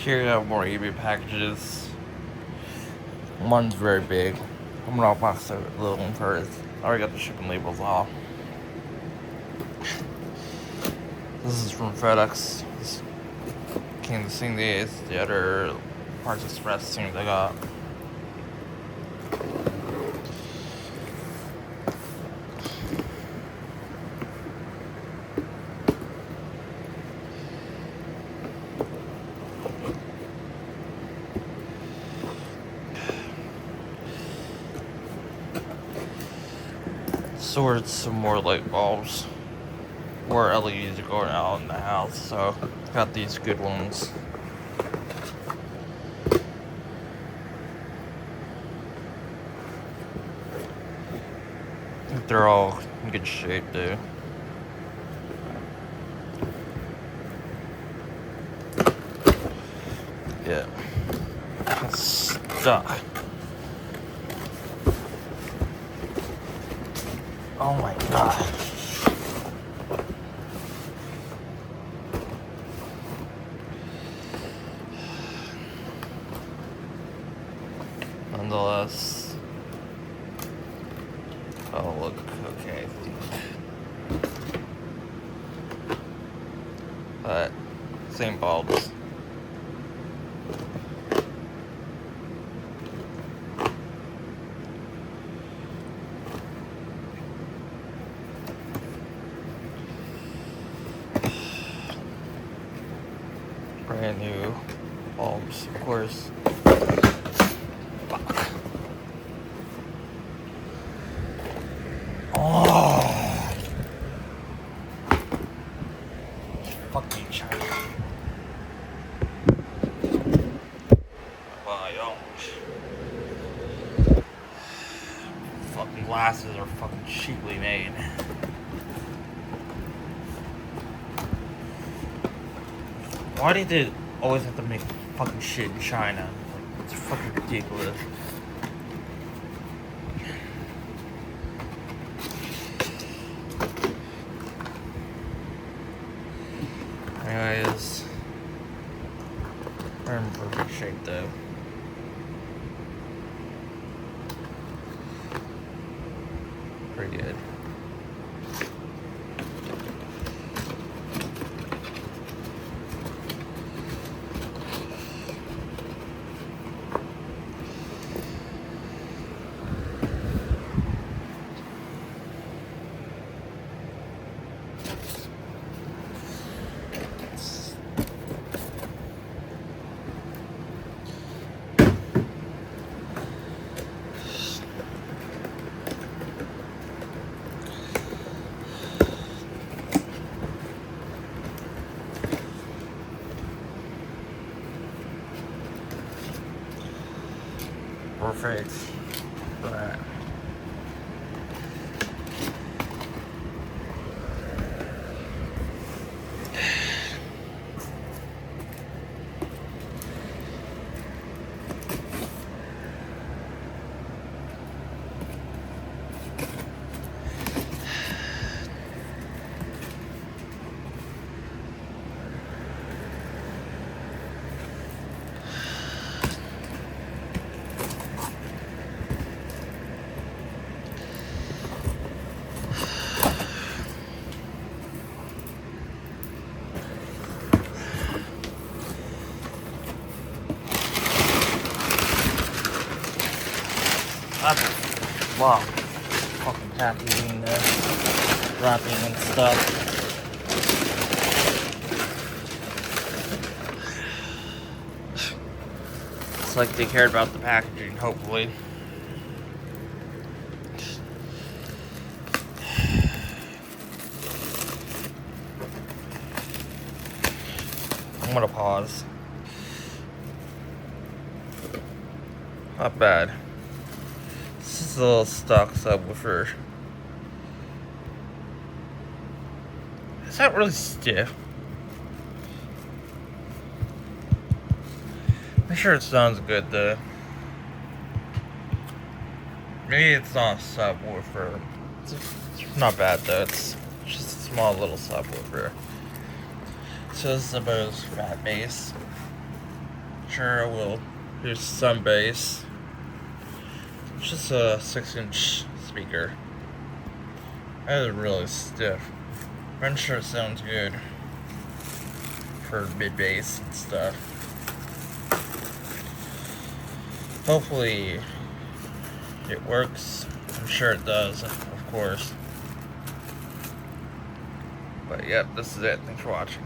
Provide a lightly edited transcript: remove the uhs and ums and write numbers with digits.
Here we have more eBay packages. One's very big. I'm gonna unbox the little one first. I already got the shipping labels off. This is from FedEx. This came the same day as the other Parts Express things I got. Sorted some more light bulbs. More LEDs are going out in the house, so got these good ones. I think they're all in good shape, dude. Yeah. It's stuck. Oh my god. Nonetheless. Oh, look. Okay. But, same bulbs. Brand new bulbs, of course. Fuck. Oh, fucking China. Well, I don't. Fucking glasses are fucking cheaply made. Why do they always have to make fucking shit in China? It's fucking ridiculous. Anyways, they're in perfect shape though. Pretty good. Perfect. But that's a lot of fucking packaging there, wrapping and stuff. It's like they cared about the packaging, hopefully. I'm gonna pause. Not bad. This is a little stock subwoofer. It's not really stiff. I'm sure it sounds good though. Maybe it's not a subwoofer. It's not bad though. It's just a small little subwoofer. So this is about its fat base. Sure, I will. Here's some bass. It's just a 6-inch speaker. That is really stiff. I'm sure it sounds good for mid bass and stuff. Hopefully it works. I'm sure it does, of course. But yep, this is it. Thanks for watching.